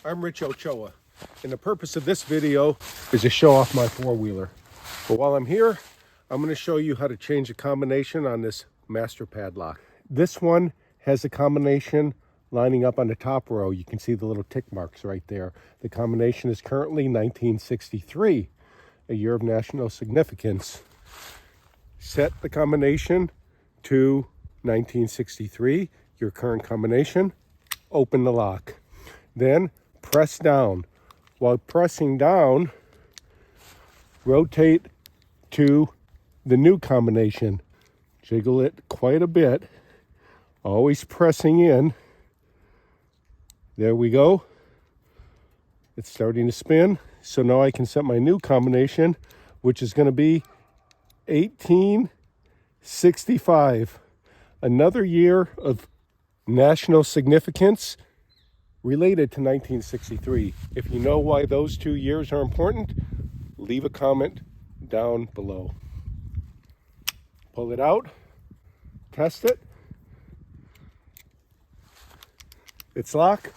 I'm Rich Ochoa, and the purpose of this video is to show off my four-wheeler. But while I'm here, I'm going to show you how to change a combination on this Master Padlock. This one has a combination lining up on the top row. You can see the little tick marks right there. The combination is currently 1963, a year of national significance. Set the combination to 1963, your current combination. Open the lock. Then press down. While pressing down, rotate to the new combination. Jiggle it quite a bit, always pressing in. There we go. It's starting to spin. So now I can set my new combination, which is going to be 1865. Another year of national significance related to 1963. If you know why those 2 years are important, leave a comment down below. Pull it out, test it. It's locked.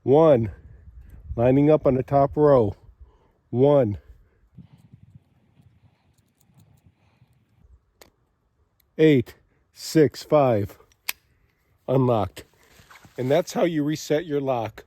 1, lining up on the top row. 1. 8, 6, 5. Unlocked. And that's how you reset your lock